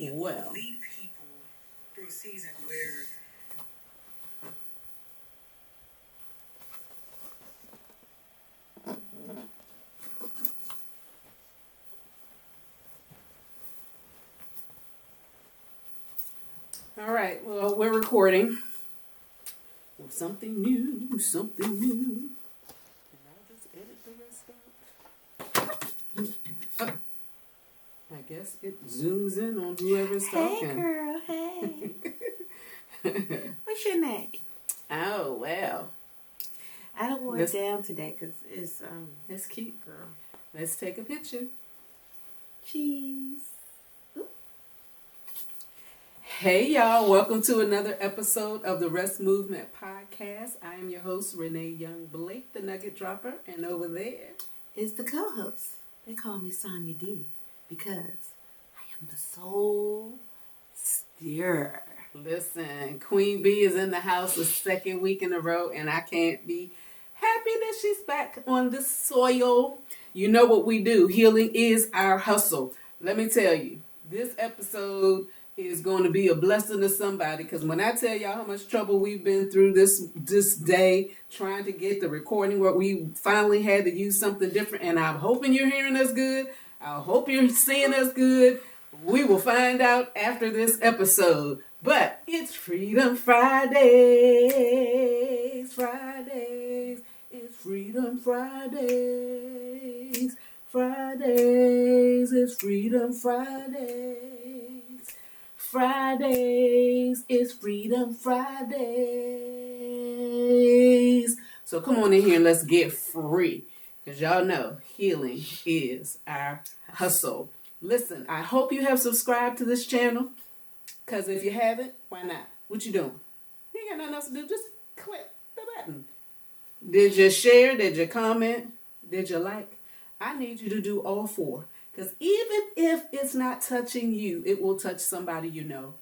Well. Lead people through a season where All right, well, we're recording. Well, something new. And I'll just edit the rest out. Oh, I guess it zooms in on whoever's talking. Hey, girl, hey. What's your name? Oh, well. I don't wore it down today because it's cute, girl. Let's take a picture. Cheese. Ooh. Hey, y'all. Welcome to another episode of the Rest Movement Podcast. I am your host, Renee Young Blake, the Nugget Dropper. And over there is the co-host. They call me Sonja D because I am the soul stirrer. Listen, Queen B is in the house the second week in a row, and I can't be happy that she's back on this soil. You know what we do. Healing is our hustle. Let me tell you, this episode is going to be a blessing to somebody, because when I tell y'all how much trouble we've been through this day trying to get the recording where we finally had to use something different, and I'm hoping you're hearing us good. I hope you're seeing us good. We will find out after this episode. But it's Freedom Fridays. It's Freedom Fridays. It's Freedom Fridays. It's Freedom Fridays. So come on in here and let's get free. Because y'all know healing is our hustle. Listen, I hope you have subscribed to this channel. Because if you haven't, why not? What you doing? You ain't got nothing else to do. Just click the button. Did you share? Did you comment? Did you like? I need you to do all four. Because even if it's not touching you, it will touch somebody you know.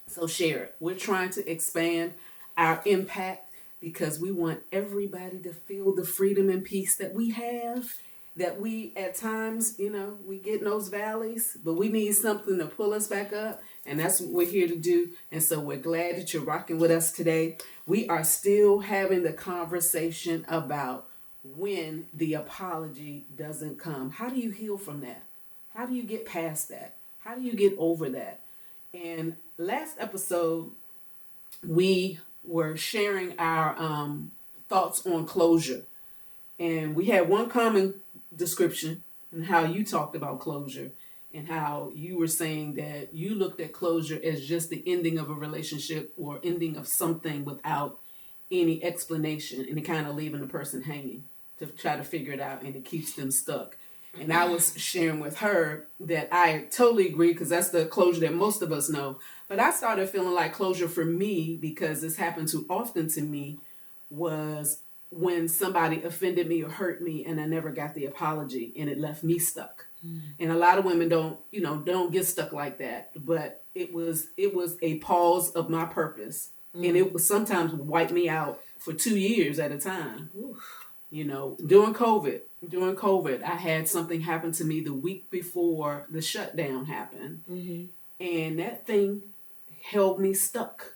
So share it. We're trying to expand our impact because we want everybody to feel the freedom and peace that we have. That we, at times, we get in those valleys, but we need something to pull us back up. And that's what we're here to do. And so we're glad that you're rocking with us today. We are still having the conversation about when the apology doesn't come. How do you heal from that? How do you get past that? How do you get over that? And last episode, we were sharing our thoughts on closure. And we had one common description and how you talked about closure and how you were saying that you looked at closure as just the ending of a relationship or ending of something without any explanation, and it kind of leaving the person hanging to try to figure it out, and it keeps them stuck. And I was sharing with her that I totally agree, because that's the closure that most of us know. But I started feeling like closure for me, because this happened too often to me, was when somebody offended me or hurt me and I never got the apology, and it left me stuck. And a lot of women don't get stuck like that. But it was a pause of my purpose. And it was sometimes wipe me out for 2 years at a time. Oof. During COVID, I had something happen to me the week before the shutdown happened. Mm-hmm. And that thing held me stuck.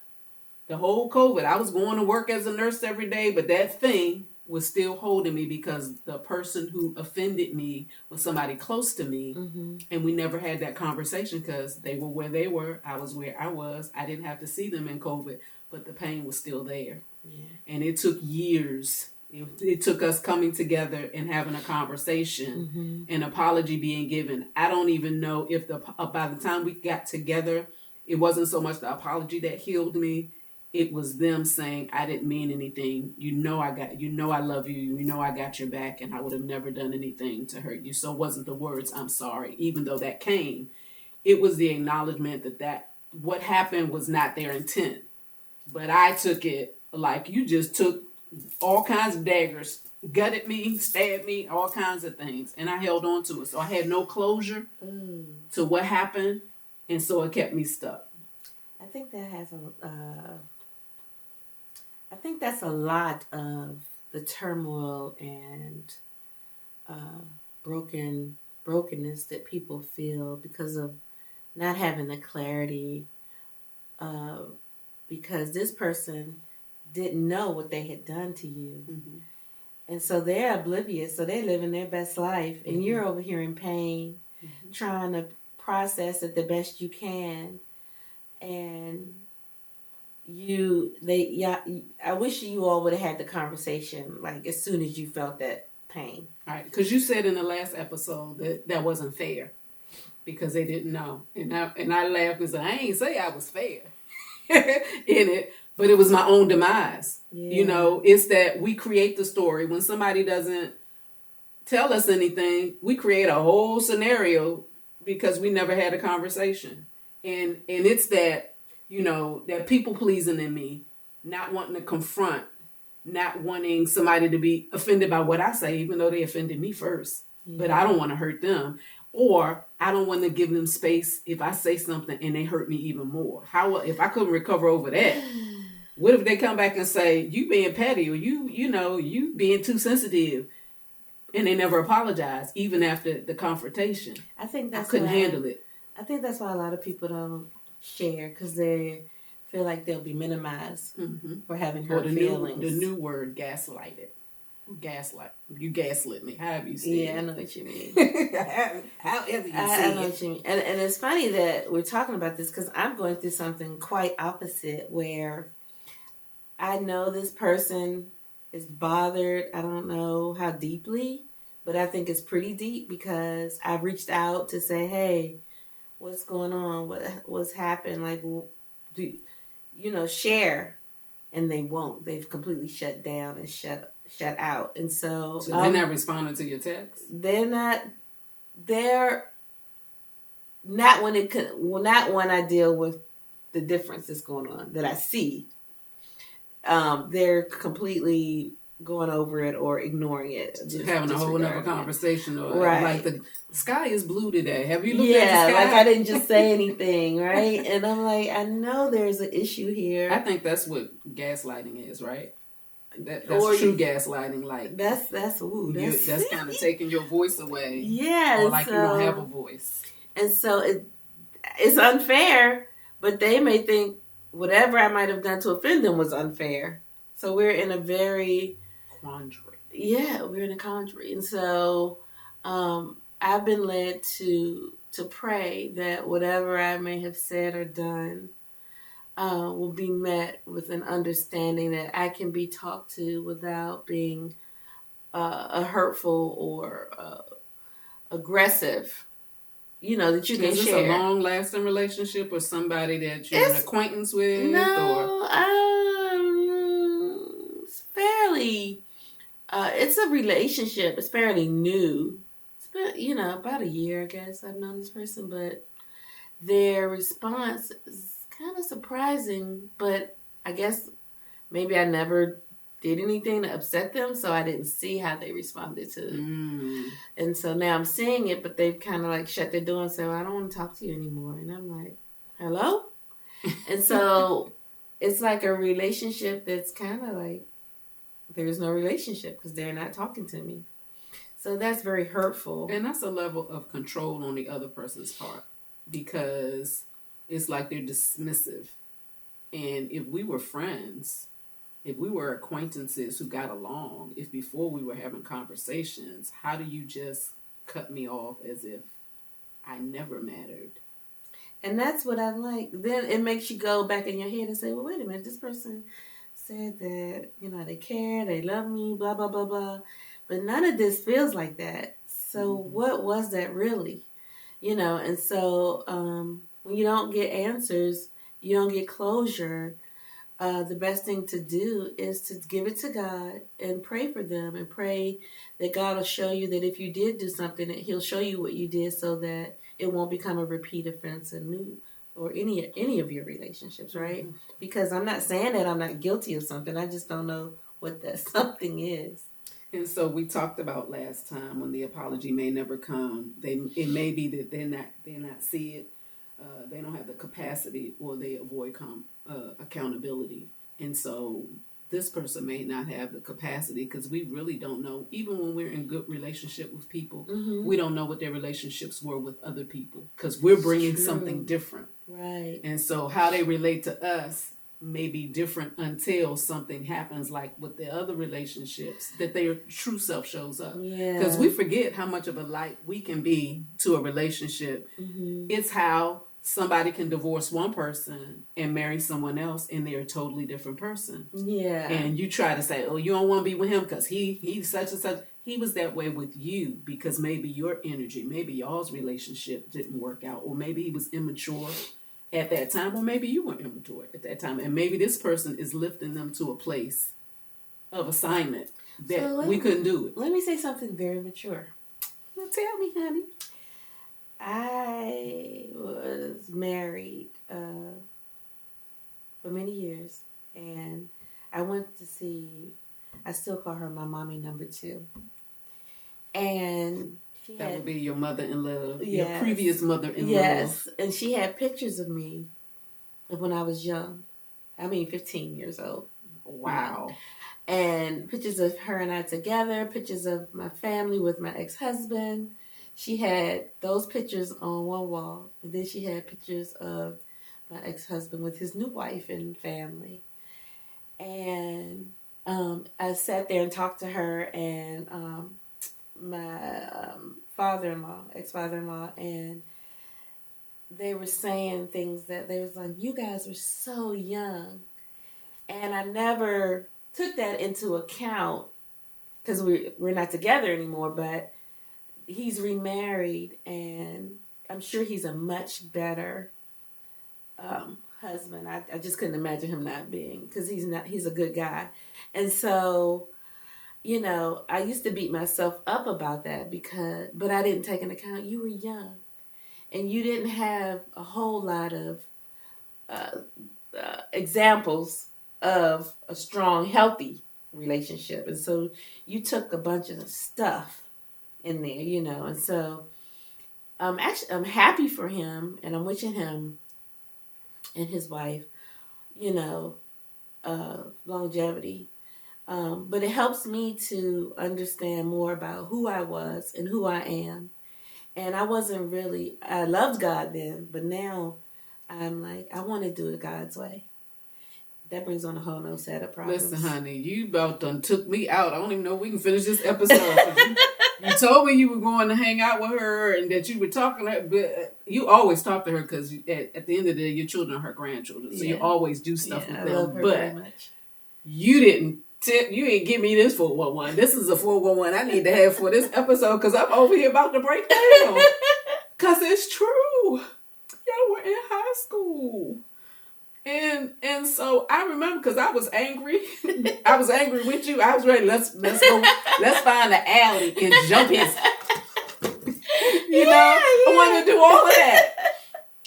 The whole COVID, I was going to work as a nurse every day, but that thing was still holding me because the person who offended me was somebody close to me. Mm-hmm. And we never had that conversation because they were where they were. I was where I was. I didn't have to see them in COVID, but the pain was still there. Yeah. And it took years. It took us coming together and having a conversation, an apology being given. I don't even know if by the time we got together, it wasn't so much the apology that healed me. It was them saying, I didn't mean anything. I love you. I got your back, and I would have never done anything to hurt you. So it wasn't the words, I'm sorry, even though that came. It was the acknowledgement that what happened was not their intent. But I took it like you just took all kinds of daggers, gutted me, stabbed me, all kinds of things. And I held on to it. So I had no closure to what happened. And so it kept me stuck. I think that's a lot of the turmoil and brokenness that people feel because of not having the clarity because this person didn't know what they had done to you. Mm-hmm. And so they're oblivious. So they're living their best life. And Mm-hmm. you're over here in pain, Mm-hmm. trying to process it the best you can. And I wish you all would have had the conversation like as soon as you felt that pain. All right, because you said in the last episode that wasn't fair because they didn't know, and I laughed and said I ain't say I was fair in it, but it was my own demise. Yeah. You know, it's that we create the story when somebody doesn't tell us anything. We create a whole scenario because we never had a conversation, and it's that. You know, that people pleasing in me, not wanting to confront, not wanting somebody to be offended by what I say, even though they offended me first. Yeah. But I don't want to hurt them. Or I don't want to give them space if I say something and they hurt me even more. How if I couldn't recover over that? What if they come back and say, you being petty or you being too sensitive? And they never apologize, even after the confrontation. I think I couldn't handle it. I think that's why a lot of people don't share because they feel like they'll be minimized for having hurt feelings. The new word, gaslighted. Gaslight. You gaslit me. How have you seen it? Yeah, I know what you mean. However you see I know what you mean. And it's funny that we're talking about this because I'm going through something quite opposite where I know this person is bothered. I don't know how deeply, but I think it's pretty deep because I've reached out to say, hey, what's going on? What's happened? Like, share, and they won't. They've completely shut down and shut out, and so they're not responding to your text. They're not. They're not when it could. Well, not when I deal with the difference that's going on that I see. They're completely going over it or ignoring it. Having a whole other conversation or right. Like the sky is blue today. Have you looked at the sky? Yeah, like I didn't just say anything, right? And I'm like, I know there's an issue here. I think that's what gaslighting is, right? That's true gaslighting. Like that's kind of taking your voice away. Yeah, or like you don't have a voice. And so it's unfair, but they may think whatever I might have done to offend them was unfair. So we're in a very quandary. Yeah, we're in a quandary. And so I've been led to pray that whatever I may have said or done will be met with an understanding that I can be talked to without being a hurtful or aggressive. That you can share. Is this a long-lasting relationship or somebody that you're an acquaintance with? No, it's fairly. It's a relationship. It's fairly new. It's been, about a year, I guess, I've known this person. But their response is kind of surprising. But I guess maybe I never did anything to upset them, so I didn't see how they responded to it. And so now I'm seeing it, but they've kind of like shut their door and said, well, I don't want to talk to you anymore. And I'm like, hello? And so it's like a relationship that's kind of like, there's no relationship because they're not talking to me. So that's very hurtful. And that's a level of control on the other person's part because it's like they're dismissive. And if we were friends, if we were acquaintances who got along, if before we were having conversations, how do you just cut me off as if I never mattered? And that's what I'm like. Then it makes you go back in your head and say, well, wait a minute, this person said that, they care, they love me, blah, blah, blah, blah. But none of this feels like that. So what was that really? And so when you don't get answers, you don't get closure, the best thing to do is to give it to God and pray for them and pray that God will show you that if you did do something, that He'll show you what you did so that it won't become a repeat offense or any of your relationships, right? Mm-hmm. Because I'm not saying that I'm not guilty of something. I just don't know what that something is. And so we talked about last time when the apology may never come. It may be that they're not see it. They don't have the capacity or they avoid accountability. And so this person may not have the capacity, because we really don't know. Even when we're in good relationship with people, we don't know what their relationships were with other people, because we're bringing something different. Right. And so how they relate to us may be different until something happens, like with the other relationships, that their true self shows up. Yeah. Because we forget how much of a light we can be to a relationship. It's how somebody can divorce one person and marry someone else, and they're a totally different person. Yeah. And you try to say, oh, you don't want to be with him because he's such and such. He was that way with you because maybe your energy, maybe y'all's relationship didn't work out, or maybe he was immature at that time, or maybe you weren't immature at that time, and maybe this person is lifting them to a place of assignment that we couldn't do it. Let me say something very mature. Well, tell me, honey. I was married for many years, and I went to see, I still call her my mommy number 2. And that would be your mother-in-law, yes, your previous mother-in-law. Yes, and she had pictures of me of when I was young. 15 years old. Wow. And pictures of her and I together, pictures of my family with my ex-husband. She had those pictures on one wall, and then she had pictures of my ex-husband with his new wife and family. And I sat there and talked to her and my ex-father-in-law, and they were saying things that they was like, you guys are so young. And I never took that into account because we're not together anymore, but he's remarried, and I'm sure he's a much better husband. I just couldn't imagine him not being, because he's a good guy. And so, I used to beat myself up about that but I didn't take into account you were young and you didn't have a whole lot of examples of a strong, healthy relationship. And so you took a bunch of stuff in there, and so I'm happy for him, and I'm wishing him and his wife, longevity. But it helps me to understand more about who I was and who I am. And I loved God then, but now I'm like, I want to do it God's way. That brings on a whole nother set of problems. Listen, honey, you about done took me out. I don't even know if we can finish this episode. You told me you were going to hang out with her and that you were talking to her, but you always talk to her because at the end of the day, your children are her grandchildren. So you always do stuff with them. I love her very much. You didn't give me this 411. This is a 411 I need to have for this episode because I'm over here about to break down. Because it's true. Y'all were in high school. And so I remember, because I was angry. I was angry with you. I was ready. Let's go. Let's find the alley and jump his. I wanted to do all of that.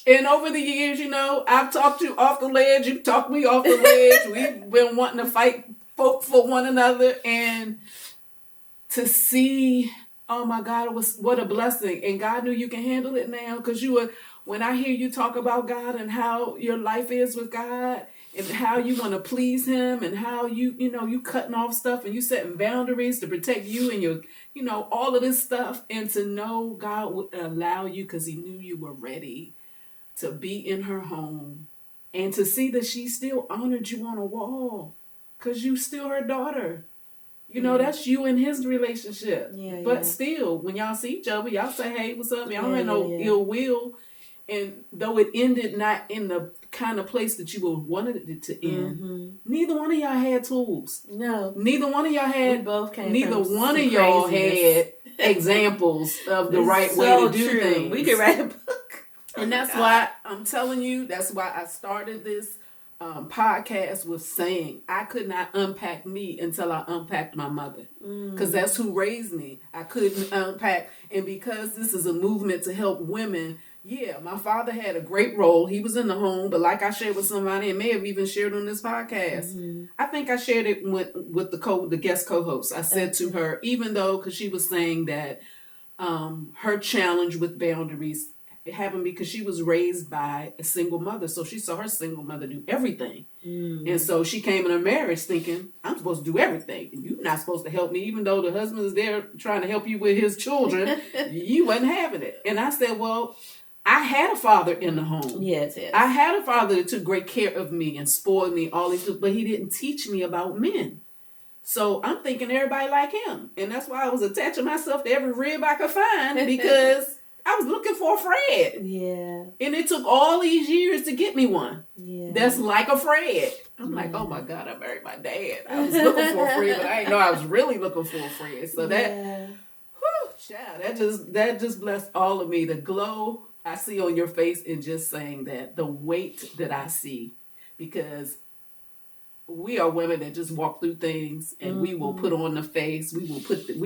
And over the years, I've talked you off the ledge. You've talked me off the ledge. We've been wanting to fight folk for one another. And to see, oh my God, what a blessing. And God knew you can handle it now, because when I hear you talk about God and how your life is with God and how you want to please him and how you cutting off stuff and you setting boundaries to protect you and your, all of this stuff, and to know God would allow you because he knew you were ready to be in her home, and to see that she still honored you on a wall because you still her daughter. That's you and his relationship. Yeah, but still, when y'all see each other, y'all say, hey, what's up? Y'all have no ill will. And though it ended not in the kind of place that you would wanted it to end, neither one of y'all had tools. No. Neither one of y'all had, neither one of y'all had examples of the right way to do things. We could write a book. And that's why I'm telling you, that's why I started this podcast with saying I could not unpack me until I unpacked my mother, because that's who raised me. I couldn't unpack. And because this is a movement to help women, my father had a great role. He was in the home, but like I shared with somebody, and may have even shared on this podcast, I think I shared it with the guest co-host. I said to her, even though, because she was saying that her challenge with boundaries It happened because she was raised by a single mother. So she saw her single mother do everything. And so she came in a marriage thinking, I'm supposed to do everything. And you're not supposed to help me. Even though the husband is there trying to help you with his children, you wasn't having it. And I said, well, I had a father in the home. Yes. I had a father that took great care of me and spoiled me, all these things, but he didn't teach me about men. So I'm thinking everybody like him. And that's why I was attaching myself to every rib I could find, because I was looking for a Fred. Yeah. And it took all these years to get me one. Yeah. That's like a Fred. I'm like, oh my God, I married my dad. I was looking for a Fred, but I didn't know I was really looking for a Fred. So that, whew, child, that just blessed all of me. The glow I see on your face in just saying that, the weight that I see, because we are women that just walk through things, and we will put on the face. We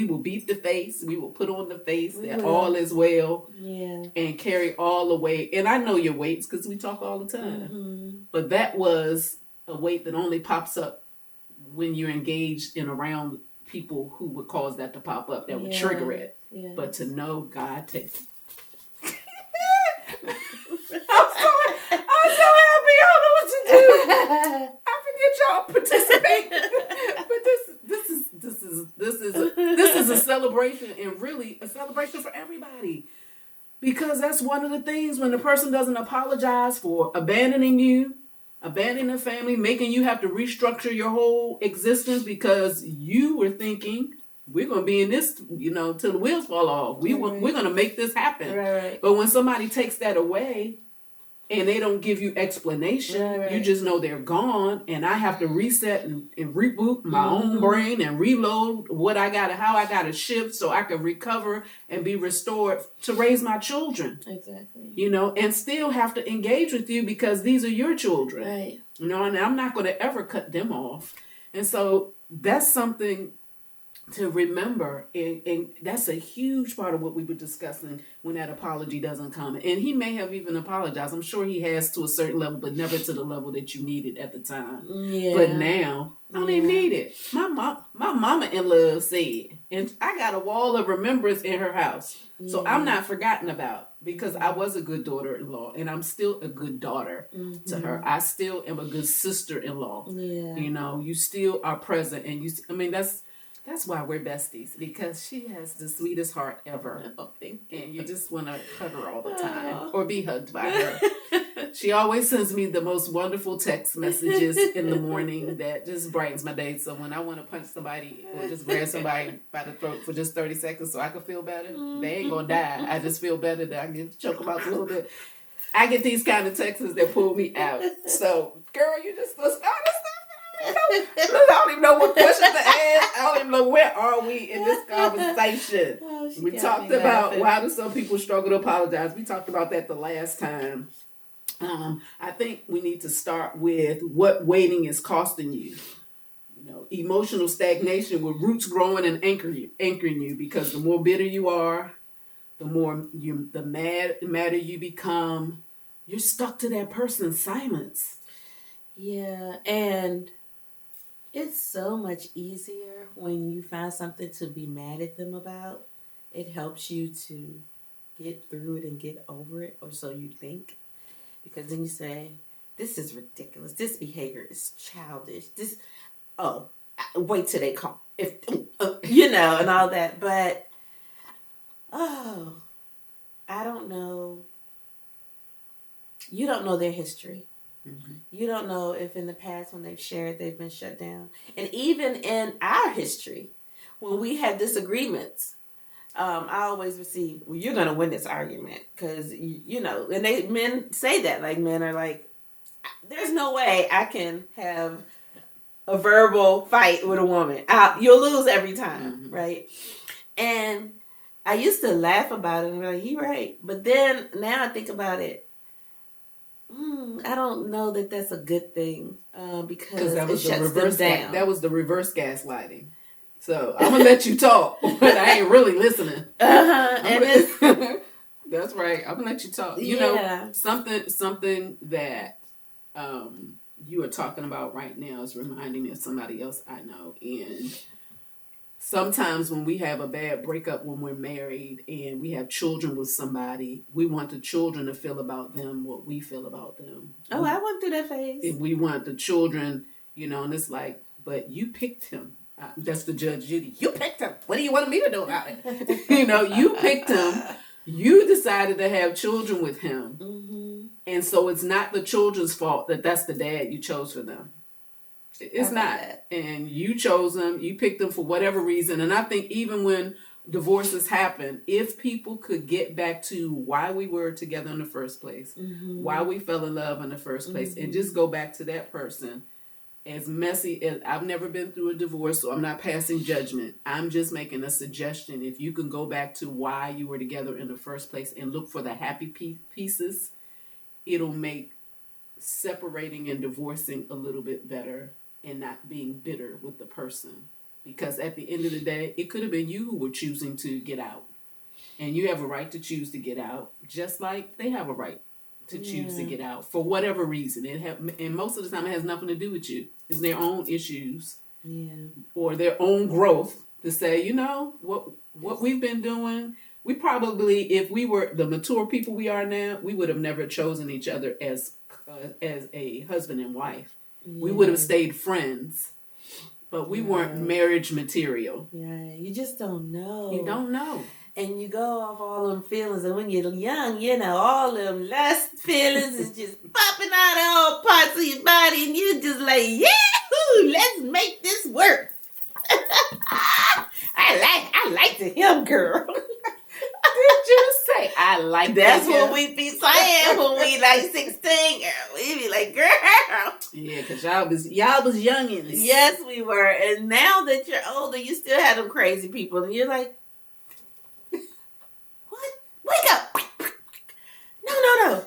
will beat the face. We will put on the face that all is well, and carry all the weight. And I know your weights because we talk all the time. But that was a weight that only pops up when you're engaged in around people who would cause that to pop up, that would trigger it. Yeah. But to know God takes it. I'm so happy. I don't know what to do. I forget y'all participate. But this is a celebration, and really a celebration for everybody. Because that's one of the things, when the person doesn't apologize for abandoning you, abandoning the family, making you have to restructure your whole existence because you were thinking, we're going to be in this, till the wheels fall off. We're going to make this happen. Right. But when somebody takes that away and they don't give you explanation, you just know they're gone, and I have to reset and reboot my own brain and reload how I got to shift so I can recover and be restored to raise my children. Exactly. And still have to engage with you because these are your children. Right. And I'm not going to ever cut them off. And so that's something to remember, and that's a huge part of what we were discussing when that apology doesn't come. And he may have even apologized. I'm sure he has to a certain level, but never to the level that you needed at the time. Yeah. But now, I don't even need it. My mama-in-law said, and I got a wall of remembrance in her house. So I'm not forgotten about, because I was a good daughter-in-law, and I'm still a good daughter to her. I still am a good sister-in-law. Yeah. You still are present, and that's why we're besties, because she has the sweetest heart ever. And you just want to hug her all the time or be hugged by her. She always sends me the most wonderful text messages in the morning that just brightens my day. So when I want to punch somebody or just grab somebody by the throat for just 30 seconds so I can feel better, they ain't going to die. I just feel better that I can choke them out a little bit. I get these kind of texts that pull me out. So, girl, you just listen. I don't even know what questions to ask. I don't even know where are we in this conversation. We talked about why do some people struggle to apologize. We talked about that the last time. I think we need to start with what waiting is costing you. Emotional stagnation with roots growing and anchoring you, because the more bitter you are, the madder you become. You're stuck to that person's silence. Yeah, and it's so much easier when you find something to be mad at them about. It helps you to get through it and get over it, or so you think. Because then you say, this is ridiculous. This behavior is childish. Wait till they call. And all that. But, I don't know. You don't know their history. Mm-hmm. You don't know if in the past when they've shared, they've been shut down. And even in our history, when we had disagreements, I always receive, well, you're going to win this argument. Because, and men say that. Like, men are like, there's no way I can have a verbal fight with a woman. You'll lose every time, right? And I used to laugh about it and be like, you're right. But then, now I think about it, I don't know that that's a good thing, because that was it shuts them down. That was the reverse gaslighting. So I'm gonna let you talk, but I ain't really listening. And that's right. I'm gonna let you talk. Something that you are talking about right now is reminding me of somebody else I know, and sometimes when we have a bad breakup when we're married and we have children with somebody, we want the children to feel about them what we feel about them. Oh, I went through that phase. And we want the children, and it's like, but you picked him. That's the Judge Judy. You picked him. What do you want me to do about it? You picked him. You decided to have children with him. Mm-hmm. And so it's not the children's fault that that's the dad you chose for them. It's not. And you chose them. You picked them for whatever reason. And I think even when divorces happen, if people could get back to why we were together in the first place, mm-hmm. why we fell in love in the first place, mm-hmm. and just go back to that person, as messy as I've never been through a divorce, so I'm not passing judgment. I'm just making a suggestion. If you can go back to why you were together in the first place and look for the happy pieces, it'll make separating and divorcing a little bit better and not being bitter with the person. Because at the end of the day, it could have been you who were choosing to get out. And you have a right to choose to get out, just like they have a right to choose to get out for whatever reason. And most of the time it has nothing to do with you. It's their own issues or their own growth to say, what we've been doing, we probably, if we were the mature people we are now, we would have never chosen each other as a husband and wife. Yeah. We would have stayed friends, but we weren't marriage material. Yeah, you just don't know. You don't know. And you go off all them feelings, and when you're young, all them lust feelings is just popping out of all parts of your body, and you just like, yahoo, let's make this work. I like to him, girl. Did you say I like That's what we be saying when we like 16, girl. We be like, girl. Yeah, because y'all was youngins. Yes, we were. And now that you're older, you still have them crazy people, and you're like, wake up! No.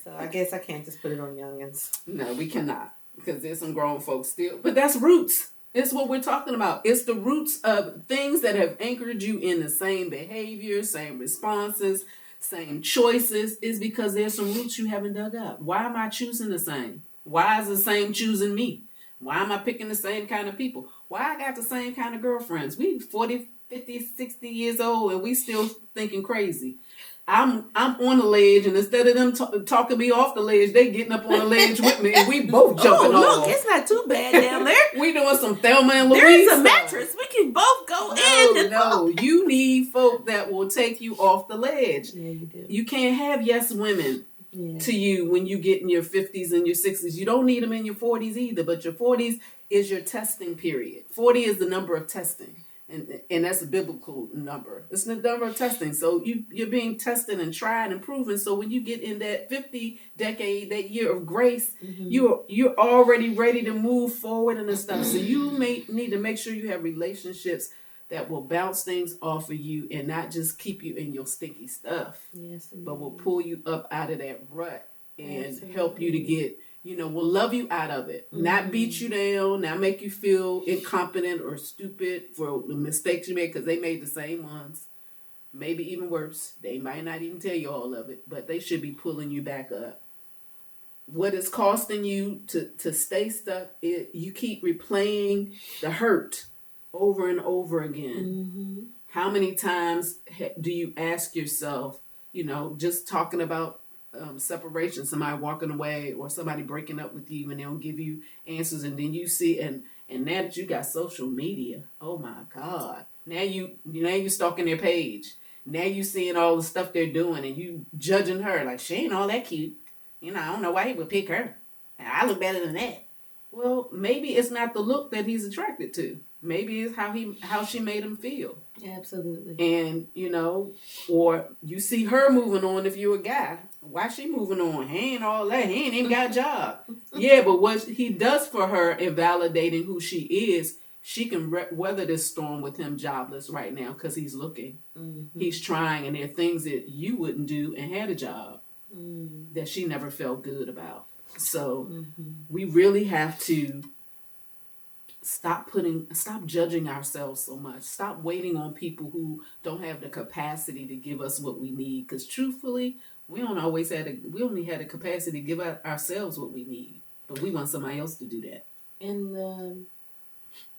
So I guess I can't just put it on youngins. No, we cannot. Because there's some grown folks still. But that's roots. It's what we're talking about. It's the roots of things that have anchored you in the same behavior, same responses, same choices. Is because there's some roots you haven't dug up. Why am I choosing the same? Why is the same choosing me? Why am I picking the same kind of people? Why I got the same kind of girlfriends? We 40, 50, 60 years old and we still thinking crazy. I'm on the ledge, and instead of them talking me off the ledge, they getting up on the ledge with me, and we both jumping off. Look, it's not too bad down there. We doing some Thelma and Louise. There's a mattress. We can both go in. No, you need folk that will take you off the ledge. Yeah, you do. You can't have yes women to you when you get in your 50s and your 60s. You don't need them in your 40s either, but your 40s is your testing period. 40 is the number of testing. And that's a biblical number. It's the number of testing. So you're being tested and tried and proven. So when you get in that 50 decade, that year of grace, mm-hmm. you're already ready to move forward and stuff. So you may need to make sure you have relationships that will bounce things off of you and not just keep you in your stinky stuff. Yes, but will pull you up out of that rut and help you to get, will love you out of it. Mm-hmm. Not beat you down, not make you feel incompetent or stupid for the mistakes you made, because they made the same ones. Maybe even worse. They might not even tell you all of it, but they should be pulling you back up. What is costing you to stay stuck, you keep replaying the hurt over and over again. Mm-hmm. How many times do you ask yourself, just talking about separation, somebody walking away or somebody breaking up with you and they don't give you answers, and then you see and now that you got social media, oh my God, now you stalking their page, now you seeing all the stuff they're doing and you judging her like she ain't all that cute, I don't know why he would pick her, I look better than that. Well, maybe it's not the look that he's attracted to. Maybe it's how she made him feel. Absolutely. And, or you see her moving on if you're a guy. Why she moving on? He ain't all that. He ain't even got a job. Yeah, but what he does for her in validating who she is, she can weather this storm with him jobless right now because he's looking. Mm-hmm. He's trying, and there are things that you wouldn't do and had a job that she never felt good about. So we really have to stop judging ourselves so much. Stop waiting on people who don't have the capacity to give us what we need. Because truthfully, we only had the capacity to give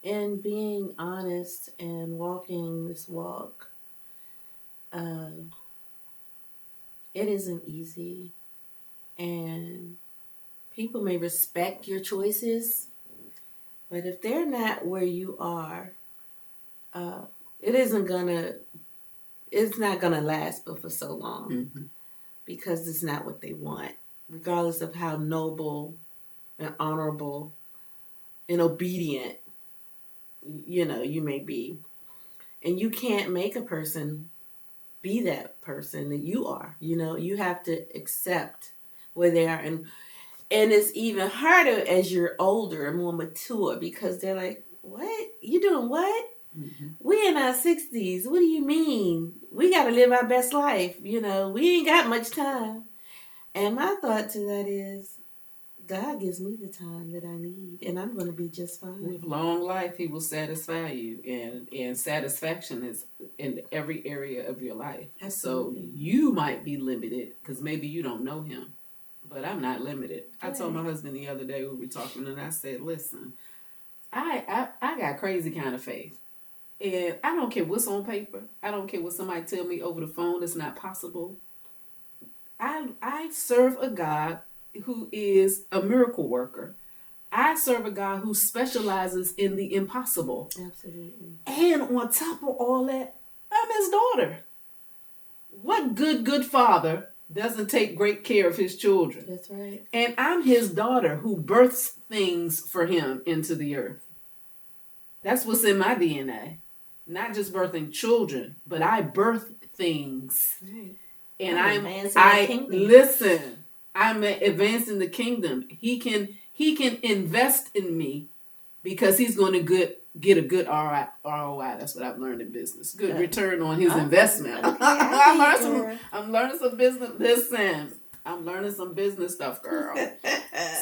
And being honest and walking this walk, uh, it isn't easy. And people may respect your choices, but if they're not where you are, uh, it isn't gonna, it's not gonna last but for so long, because it's not what they want, regardless of how noble and honorable and obedient, you may be. And you can't make a person be that person that you are. You have to accept where they are. And it's even harder as you're older and more mature, because they're like, what? You doing what? We in our 60s. What do you mean? We got to live our best life. We ain't got much time. And my thought to that is, God gives me the time that I need, and I'm going to be just fine. With long life, He will satisfy you, and satisfaction is in every area of your life. Absolutely. So you might be limited because maybe you don't know Him, but I'm not limited. Right. I told my husband the other day, we were talking, and I said, listen, I got crazy kind of faith. And I don't care what's on paper. I don't care what somebody tell me over the phone. It's not possible. I serve a God who is a miracle worker. I serve a God who specializes in the impossible. Absolutely. And on top of all that, I'm His daughter. What good father doesn't take great care of his children? That's right. And I'm His daughter who births things for Him into the earth. That's what's in my DNA. Not just birthing children, but I birth things. Right. And listen, I'm advancing the kingdom. He can invest in me because He's going to get a good ROI. That's what I've learned in business. Good return on his investment. Okay, I'm learning some business. Listen, I'm learning some business stuff, girl.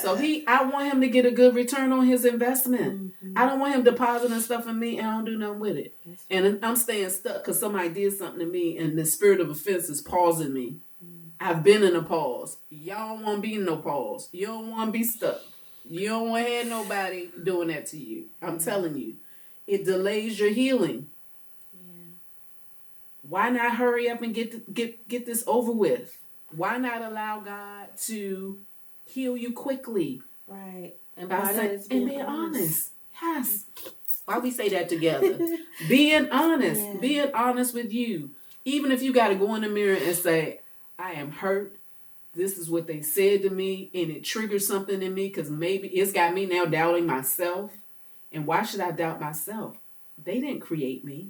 So I want him to get a good return on his investment. I don't want him depositing stuff in me and I don't do nothing with it. And I'm staying stuck because somebody did something to me and the spirit of offense is pausing me. I've been in a pause. Y'all don't want to be in no pause. You don't want to be stuck. You don't want to have nobody doing that to you. I'm telling you. It delays your healing. Yeah. Why not hurry up and get this over with? Why not allow God to heal you quickly? Right. And being honest. Yes. Why we say that together? Being honest. Yeah. Being honest with you. Even if you got to go in the mirror and say, I am hurt. This is what they said to me. And it triggers something in me because maybe it's got me now doubting myself. And why should I doubt myself? They didn't create me.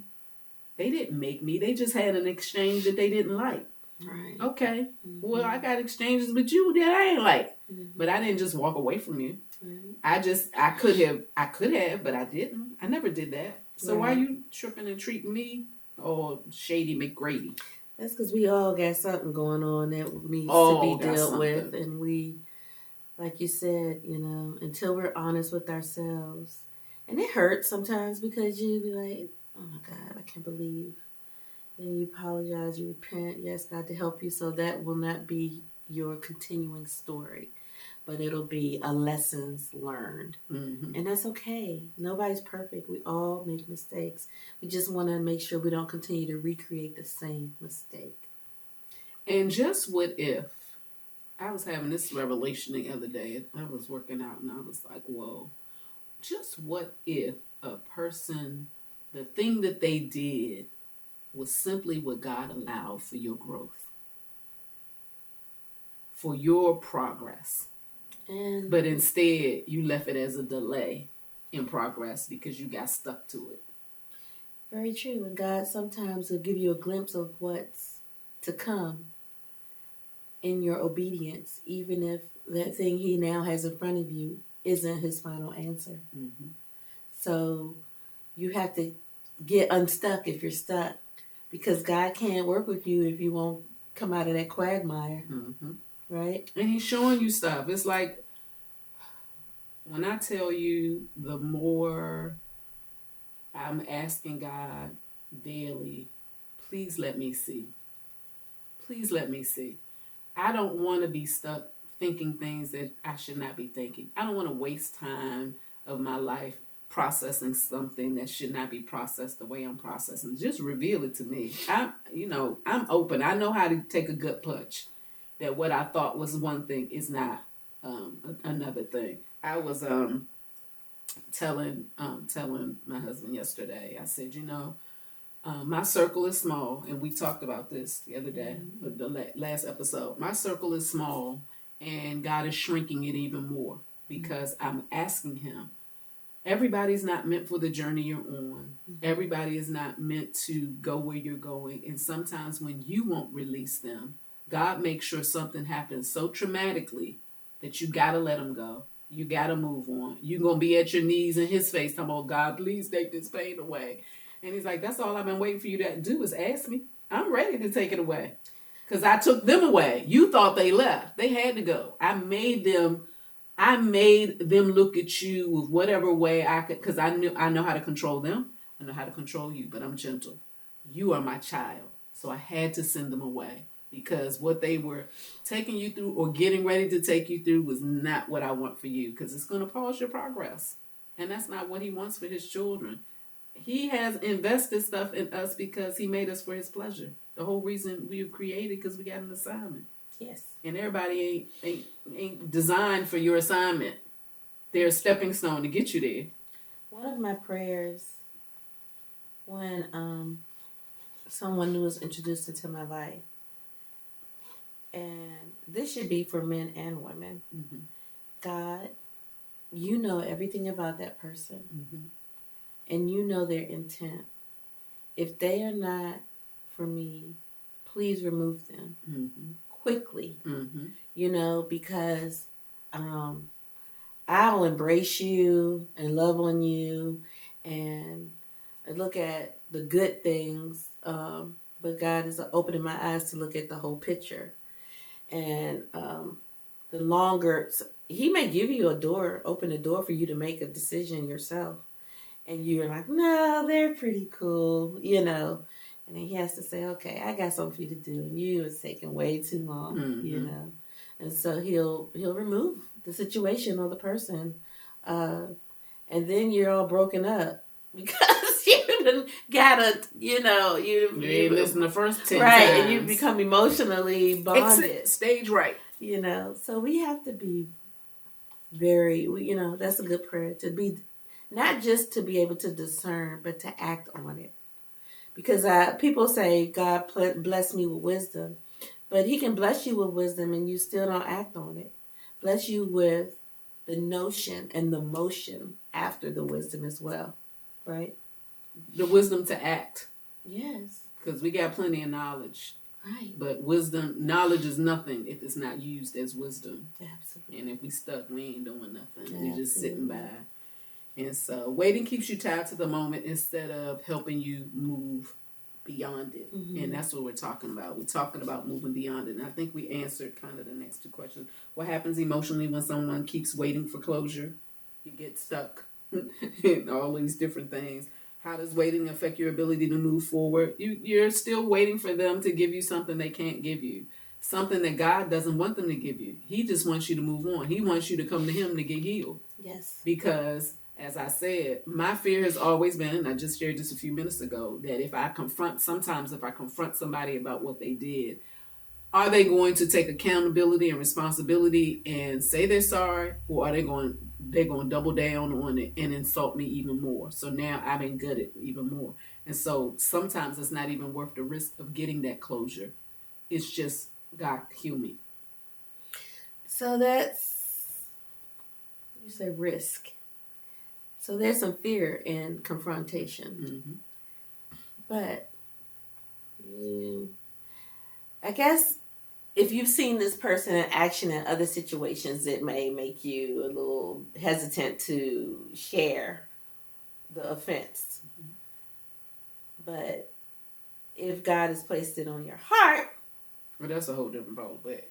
They didn't make me. They just had an exchange that they didn't like. Right. Okay. Well, I got exchanges with you that I ain't like. But I didn't just walk away from you. I could have, but I didn't. I never did that. So why are you tripping and treating me all shady McGrady? That's because we all got something going on that needs to be dealt with. And we, like you said, until we're honest with ourselves. And it hurts sometimes because you be like, oh my God, I can't believe. And you apologize, you repent, you ask God to help you. So that will not be your continuing story. But it'll be a lessons learned. And that's okay. Nobody's perfect. We all make mistakes. We just want to make sure we don't continue to recreate the same mistake. And just what if, I was having this revelation the other day. I was working out and I was like, whoa. Just what if a person, the thing that they did was simply what God allowed for your growth, for your progress. But instead, you left it as a delay in progress because you got stuck to it. Very true. And God sometimes will give you a glimpse of what's to come in your obedience, even if that thing He now has in front of you isn't His final answer. So you have to get unstuck if you're stuck, because God can't work with you if you won't come out of that quagmire. Right? And He's showing you stuff. It's like, when I tell you, the more I'm asking God daily, please let me see. Please let me see. I don't want to be stuck thinking things that I should not be thinking. I don't want to waste time of my life processing something that should not be processed the way I'm processing. Just reveal it to me. I'm open. I know how to take a gut punch. That what I thought was one thing is not another thing. I was telling my husband yesterday. I said, my circle is small, and we talked about this the other day, the last episode. My circle is small, and God is shrinking it even more because I'm asking Him. Everybody's not meant for the journey you're on. Everybody is not meant to go where you're going, and sometimes when you won't release them, God makes sure something happens so traumatically that you gotta let them go. You gotta move on. You're gonna be at your knees in His face, talking about, God, please take this pain away. And He's like, that's all I've been waiting for you to do is ask me. I'm ready to take it away. Because I took them away. You thought they left. They had to go. I made them look at you with whatever way I could, because I know how to control them. I know how to control you, but I'm gentle. You are my child. So I had to send them away. Because what they were taking you through or getting ready to take you through was not what I want for you. Because it's going to pause your progress. And that's not what He wants for His children. He has invested stuff in us because He made us for His pleasure. The whole reason we were created because we got an assignment. Yes. And everybody ain't designed for your assignment. They're a stepping stone to get you there. One of my prayers when someone new was introduced into my life, and this should be for men and women. Mm-hmm. God, you know everything about that person. Mm-hmm. And you know their intent. If they are not for me, please remove them quickly. Because I'll embrace you and love on you and look at the good things. But God is opening my eyes to look at the whole picture. And the longer, He may give you open a door for you to make a decision yourself. And you're like, no, they're pretty cool, And then He has to say, okay, I got something for you to do. And it's taking way too long, And so He'll remove the situation or the person. And then you're all broken up because you gotta, you ain't listen the first 10 right, times. and you become emotionally bonded. Exit stage right. So we have to be very, that's a good prayer to be. Not just to be able to discern, but to act on it. Because people say, God bless me with wisdom. But He can bless you with wisdom and you still don't act on it. Bless you with the notion and the motion after the wisdom as well. Right? The wisdom to act. Yes. Because we got plenty of knowledge. Right. But knowledge is nothing if it's not used as wisdom. Absolutely. And if we stuck, we ain't doing nothing. We're just sitting by. And so waiting keeps you tied to the moment instead of helping you move beyond it. Mm-hmm. And that's what we're talking about. We're talking about moving beyond it. And I think we answered kind of the next two questions. What happens emotionally when someone keeps waiting for closure? You get stuck in all these different things. How does waiting affect your ability to move forward? You're still waiting for them to give you something they can't give you. Something that God doesn't want them to give you. He just wants you to move on. He wants you to come to Him to get healed. Yes. Because, as I said, my fear has always been, and I just shared this a few minutes ago, that if I confront somebody about what they did, are they going to take accountability and responsibility and say they're sorry, or are they're going to double down on it and insult me even more? So now I've been gutted even more. And so sometimes it's not even worth the risk of getting that closure. It's just, God, heal me. So that's, you say risk. So there's some fear in confrontation. Mm-hmm. But I guess if you've seen this person in action in other situations, it may make you a little hesitant to share the offense. Mm-hmm. But if God has placed it on your heart. Well, that's a whole different ball of wax.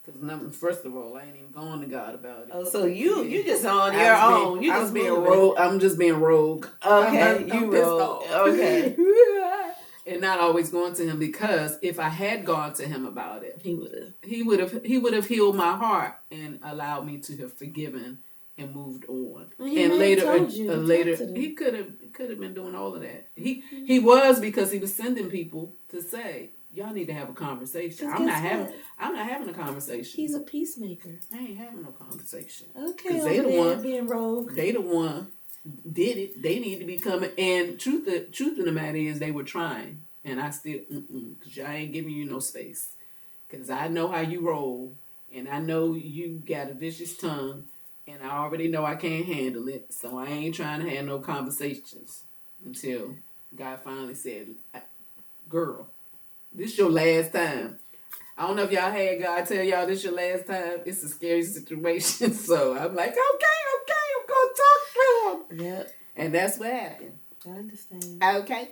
Because first of all, I ain't even going to God about it. Oh, so you just on your own. You just being rogue. I'm just being rogue. Okay, I'm rogue. Okay. And not always going to Him, because if I had gone to Him about it, He would have healed my heart and allowed me to have forgiven and moved on. He And may have later, told you to talk later to them. he could have been doing all of that. He was, because he was sending people to say, y'all need to have a conversation. Because I'm guess not having a conversation. He's a peacemaker. I ain't having no conversation. Okay, Because they the one being rogue. They the one did it. They need to be coming. And truth of the matter is, they were trying, and I still because I ain't giving you no space. Because I know how you roll, and I know you got a vicious tongue, and I already know I can't handle it. So I ain't trying to have no conversations until God finally said, "Girl, this your last time." I don't know if y'all had God tell y'all this your last time. It's a scary situation. So I'm like, okay, I'm going to talk to him. Yep. And that's what happened. I understand. Okay.